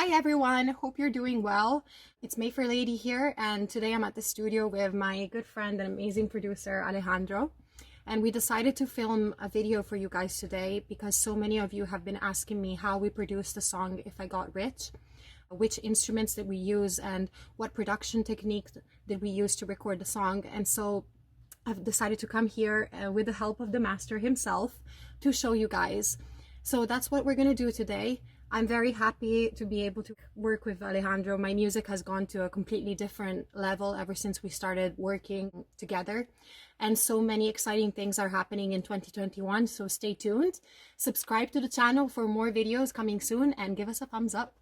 Hi everyone, hope you're doing well. It's Mayfair Lady here, and today I'm at the studio with my good friend and amazing producer Alejandro. And we decided to film a video for you guys today because so many of you have been asking me how we produced the song If I Got Rich, which instruments did we use, and what production technique did we use to record the song. And so I've decided to come here with the help of the master himself to show you guys. So that's what we're gonna do today. I'm very happy to be able to work with Alejandro. My music has gone to a completely different level ever since we started working together. And so many exciting things are happening in 2021, so stay tuned. Subscribe to the channel for more videos coming soon and give us a thumbs up.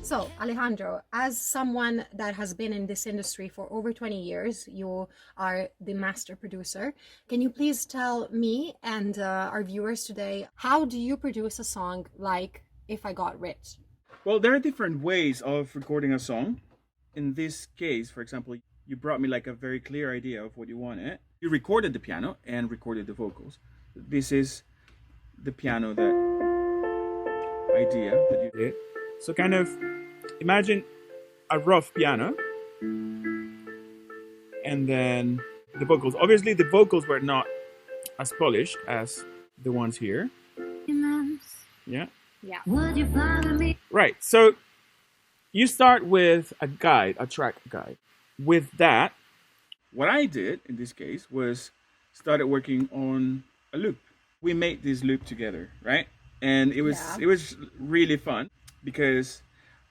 So, Alejandro, as someone that has been in this industry for over 20 years, you are the master producer. Can you please tell me and our viewers today, how do you produce a song like If I Got Rich? Well, there are different ways of recording a song. In this case, for example, you brought me like a very clear idea of what you wanted. You recorded the piano and recorded the vocals. This is the piano idea that you did. So kind of imagine a rough piano and then the vocals. Obviously the vocals were not as polished as the ones here. Yeah. Would you follow me? Right. So you start with a guide, a track guide. With that, what I did in this case was started working on a loop. We made this loop together, right? And it was really fun because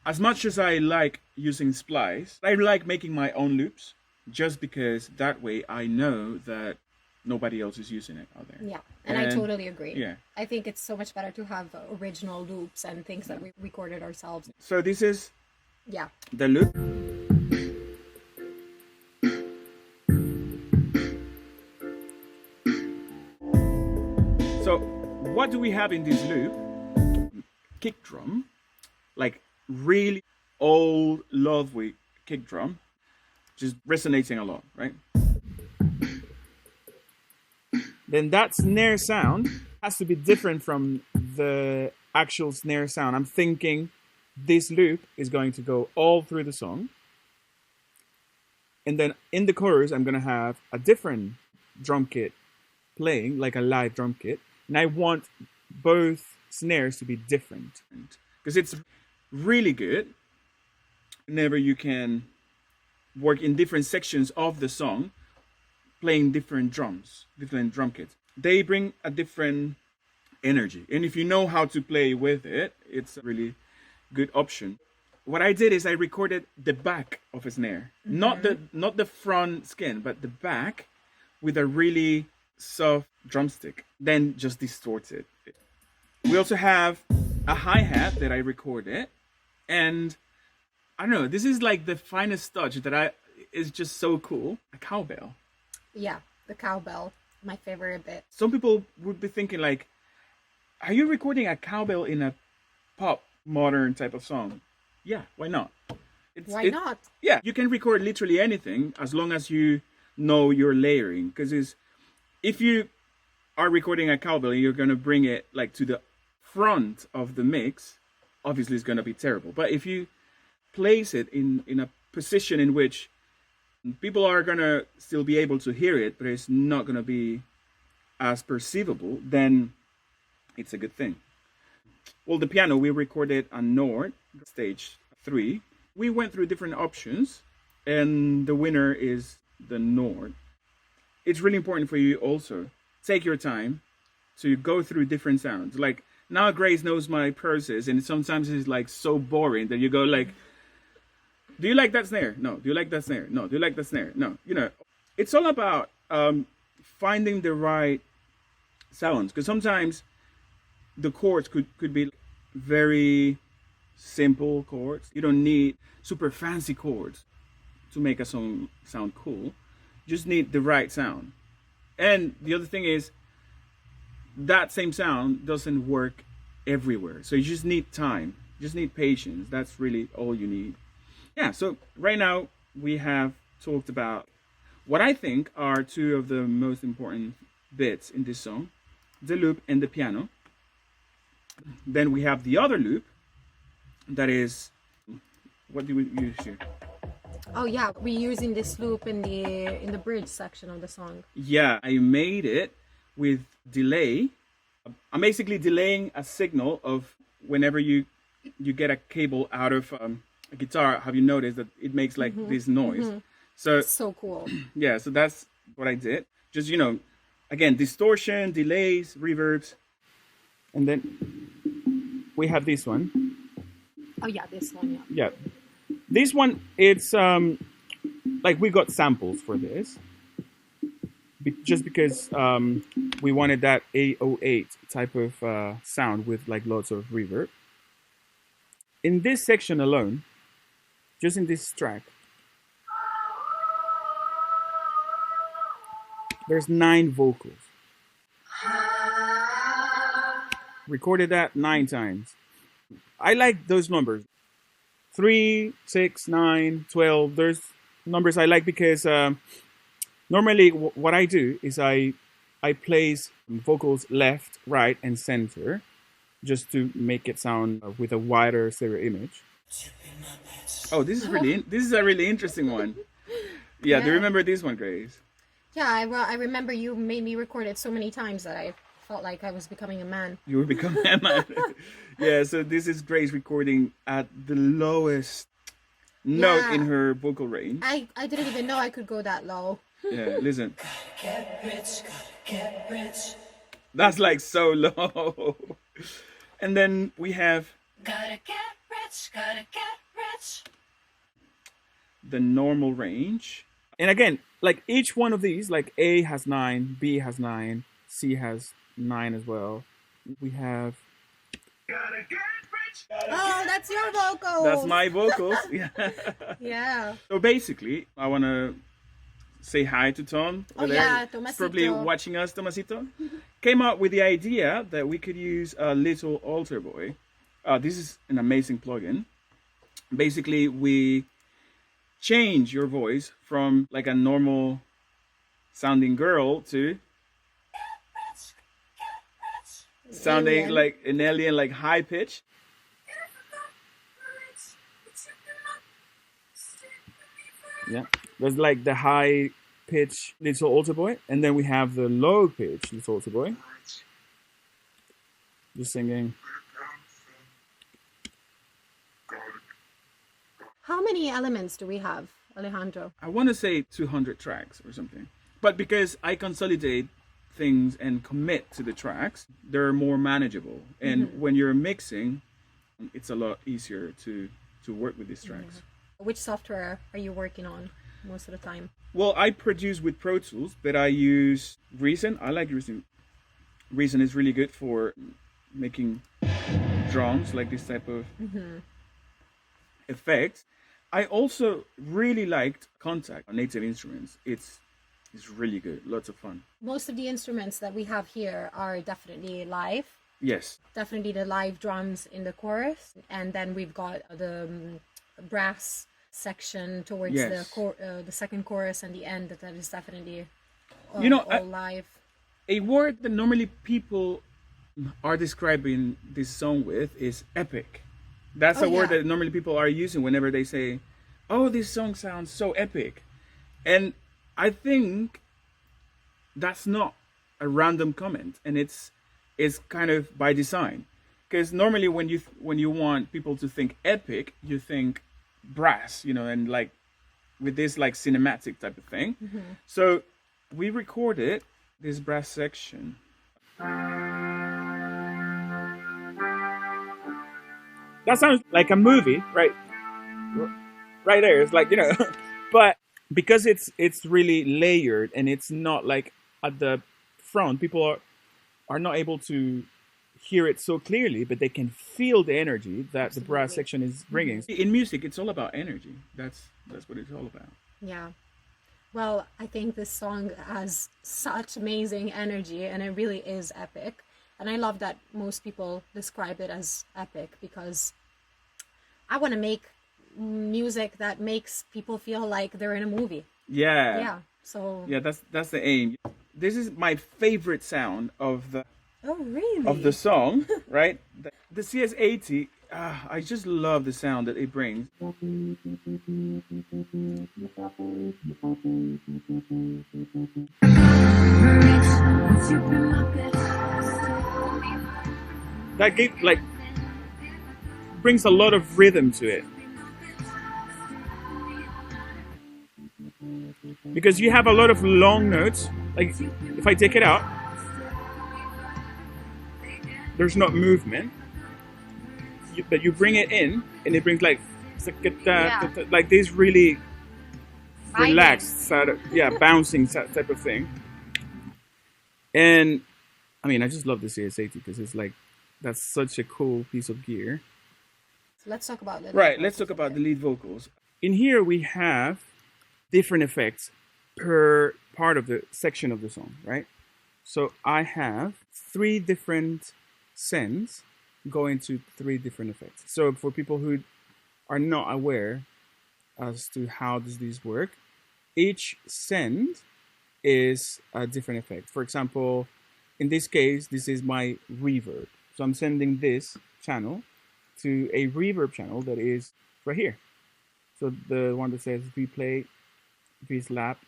as much as I like using splice, I like making my own loops just because that way I know that nobody else is using it out there. Yeah, and I totally agree. Yeah. I think it's so much better to have original loops and things that we recorded ourselves. So this is Yeah. the loop. So what do we have in this loop? Kick drum, like really old lovely kick drum, just resonating a lot, right? Then that snare sound has to be different from the actual snare sound. I'm thinking this loop is going to go all through the song. And then in the chorus, I'm going to have a different drum kit playing, like a live drum kit. And I want both snares to be different because it's really good whenever you can work in different sections of the song playing different drums, different drum kits. They bring a different energy, and if you know how to play with it, it's a really good option. What I did is I recorded the back of a snare, not the front skin, but the back with a really soft drumstick, then just distorted it. We also have a hi-hat that I recorded, and I don't know, this is like the finest touch that is just so cool. A cowbell. Yeah, the cowbell, my favorite bit. Some people would be thinking like, are you recording a cowbell in a pop modern type of song? Yeah, why not? Why not? Yeah, you can record literally anything as long as you know your layering, because if you are recording a cowbell and you're going to bring it like to the front of the mix, obviously it's going to be terrible. But if you place it in a position in which people are going to still be able to hear it, but it's not going to be as perceivable, then it's a good thing. Well, the piano, we recorded a Nord, stage 3. We went through different options, and the winner is the Nord. It's really important for you also, take your time to go through different sounds. Like, now Grace knows my process, and sometimes it's like so boring that you go like, do you like that snare? No. Do you like that snare? No. Do you like that snare? No. You know, it's all about finding the right sounds, because sometimes the chords could be very simple chords. You don't need super fancy chords to make a song sound cool. You just need the right sound. And the other thing is, that same sound doesn't work everywhere. So you just need time Just need patience. That's really all you need. Yeah, so right now we have talked about what I think are two of the most important bits in this song, the loop and the piano. Then we have the other loop, that is, what do we use here? Oh yeah, we're using this loop in the bridge section of the song. Yeah, I made it with delay. I'm basically delaying a signal of whenever you get a cable out of a guitar. Have you noticed that it makes like this noise? So cool. Yeah, so that's what I did. Just, again, distortion, delays, reverbs. And then we have this one. Oh yeah, this one, Yeah. This one, it's like we got samples for this. Just because we wanted that 808 type of sound with like lots of reverb. In this section alone, just in this track, there's 9 vocals. Recorded that 9 times. I like those numbers. 3, 6, 9, 12. There's numbers I like because normally what I do is I place vocals left, right, and center just to make it sound with a wider stereo image. Oh, this is a really interesting one. Yeah, do you remember this one, Grace? Yeah, I remember you made me record it so many times that I felt like I was becoming a man. You were becoming a man. Yeah, so this is Grace recording at the lowest note in her vocal range. I didn't even know I could go that low. Yeah, listen. Get rich, get rich. That's like so low. And then we have Gotta get rich, gotta get rich. the normal range. And again, like each one of these, like A has 9, B has 9, C has 9 as well. We have... Gotta get rich. Oh, that's your vocals. That's my vocals. Yeah. Yeah. So basically, I want to say hi to Tom. Oh yeah, Tomasito. He's probably watching us, Tomasito. Came up with the idea that we could use a little altar boy. This is an amazing plugin. Basically, we change your voice from like a normal sounding girl to sounding alien. like an alien, like high pitch. Yeah, there's like the high pitch little altar boy, and then we have the low pitch little altar boy. Just singing. How many elements do we have, Alejandro? I want to say 200 tracks or something, but because I consolidate things and commit to the tracks, they're more manageable. And when you're mixing, it's a lot easier to work with these tracks. Which software are you working on most of the time? Well, I produce with Pro Tools, but I use Reason. I like Reason. Reason is really good for making drums, like this type of effect. I also really liked Contact, Native Instruments. It's really good. Lots of fun. Most of the instruments that we have here are definitely live. Yes. Definitely the live drums in the chorus. And then we've got the brass section towards the second chorus and the end. That is definitely all live. A word that normally people are describing this song with is epic. That's a word that normally people are using whenever they say, oh, this song sounds so epic. And I think that's not a random comment, and it's kind of by design. Because normally when you want people to think epic, you think brass, and like with this like cinematic type of thing. So we recorded this brass section. That sounds like a movie, right? Right there. It's like, but because it's really layered and it's not like at the front, people are not able to hear it so clearly, but they can feel the energy that the brass section is bringing. In music, it's all about energy. That's what it's all about. Yeah. Well, I think this song has such amazing energy and it really is epic. And I love that most people describe it as epic because I want to make music that makes people feel like they're in a movie. Yeah. Yeah. So. Yeah, that's the aim. This is my favorite sound of the Oh, really? of the song, right? The CS80, I just love the sound that it brings. That brings a lot of rhythm to it. Because you have a lot of long notes. Like if I take it out, there's not movement. But you bring it in, and it brings like this really relaxed sort of, bouncing type of thing. And I mean, I just love the CS80 because it's like, that's such a cool piece of gear. So let's talk about that. Right, let's talk about the lead vocals. In here we have different effects per part of the section of the song, right? So I have 3 different sends going to 3 different effects. So for people who are not aware as to how does this work, each send is a different effect. For example, in this case, this is my reverb. So I'm sending this channel to a reverb channel that is right here. So the one that says V-play, V-slap,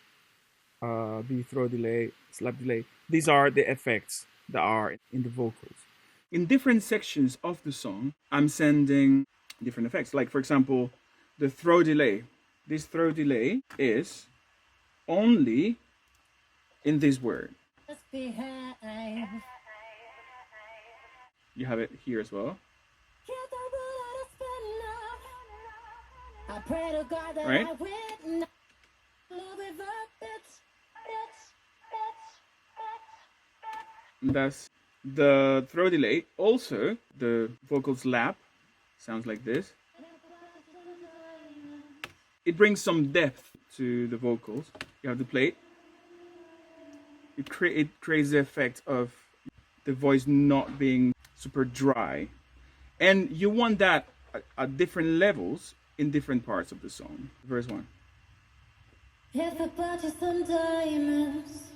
V-throw delay, slap delay. These are the effects that are in the vocals. In different sections of the song, I'm sending different effects. Like, for example, the throw delay. This throw delay is only in this word. You have it here as well. Right? That's the throw delay. Also, the vocal slap sounds like this. It brings some depth to the vocals. You have to play it. It creates the effect of the voice not being super dry. And you want that at different levels in different parts of the song. Verse 1. If I bought you some diamonds,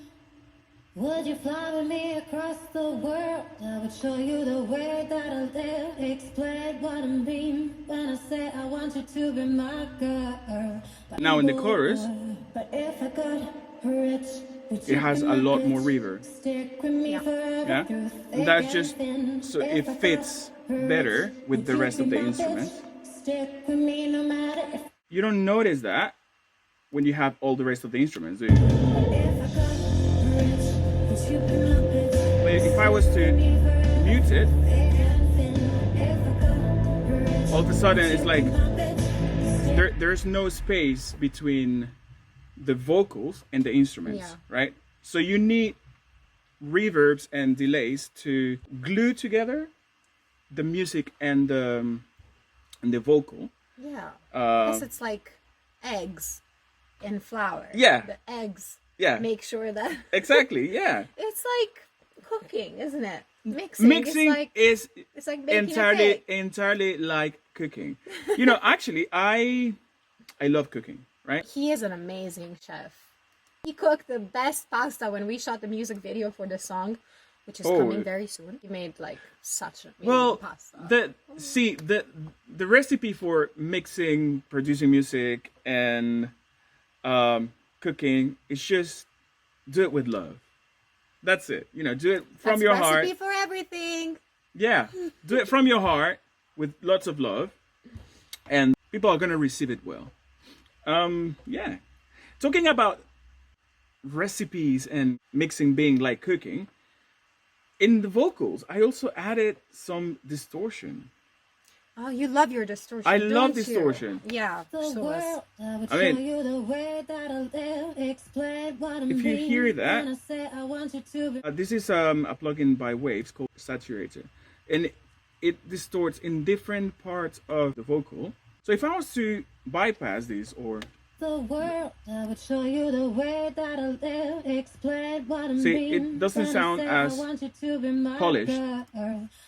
would you fly with me across the world? I would show you the way that I live. Explain what I mean when I say I want you to be my girl. Now in the chorus, but if I got rich, it has a lot more reverb. Yeah. And that's just so it fits better with the rest of the instruments. You don't notice that when you have all the rest of the instruments, do you? But if I was to mute it, all of a sudden it's like there's no space between the vocals and the instruments, right? So you need reverbs and delays to glue together the music and the vocal. Yeah. Because it's like eggs in flour. Yeah. The eggs. Yeah. Make sure that. Exactly. Yeah. It's like cooking, isn't it? Mixing is it's like making a cake. entirely like cooking. You know, actually, I love cooking. Right? He is an amazing chef. He cooked the best pasta when we shot the music video for the song, which is coming very soon. He made like such amazing pasta. The recipe for mixing, producing music, and cooking is just do it with love. That's it. You know, do it from your heart. Recipe for everything. Yeah, do it from your heart with lots of love, and people are gonna receive it well. Yeah. Talking about recipes and mixing being like cooking, in the vocals, I also added some distortion. Oh, you love your distortion. I love distortion. Yeah. Show us. I mean, if you hear that, this is a plugin by Waves called Saturator, and it distorts in different parts of the vocal. So if I was to bypass this or the world, I would show you the way that I live. Explain what I mean. It doesn't sound as polished.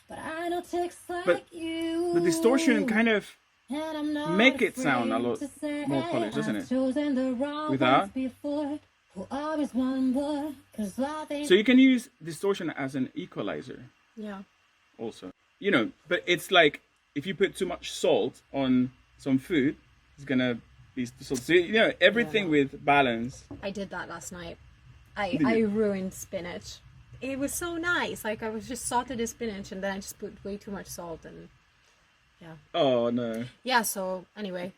But I know chicks like but you. the distortion kind of And I'm not make it sound a afraid lot to say more polished, doesn't I've it? chosen the wrong Without? ones before, who always want more, 'cause love ain't So you can use distortion as an equalizer Yeah. also. You know, but it's like if you put too much salt on some food, it's gonna be salt. So, you know, everything Yeah. with balance. I did that last night. Did I you? ruined spinach. It was so nice. Like I was just sauteed the spinach and then I just put way too much salt and Oh no. yeah, so anyway,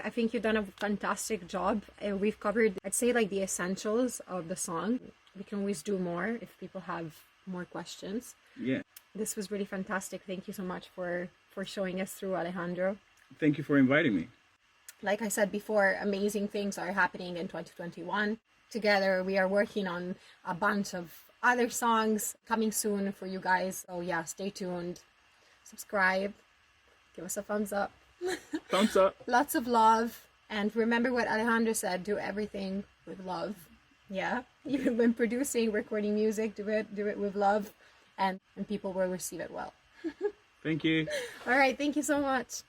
I think you've done a fantastic job. We've covered, I'd say, like the essentials of the song. We can always do more if people have more questions. Yeah. This was really fantastic. Thank you so much for showing us through, Alejandro. Thank you for inviting me. Like I said before, amazing things are happening in 2021. Together, we are working on a bunch of other songs coming soon for you guys. So yeah, stay tuned. Subscribe. Give us a thumbs up. Thumbs up. Lots of love. And remember what Alejandro said, do everything with love. Yeah? Even when producing, recording music, do it with love. And people will receive it well. Thank you. All right, thank you so much.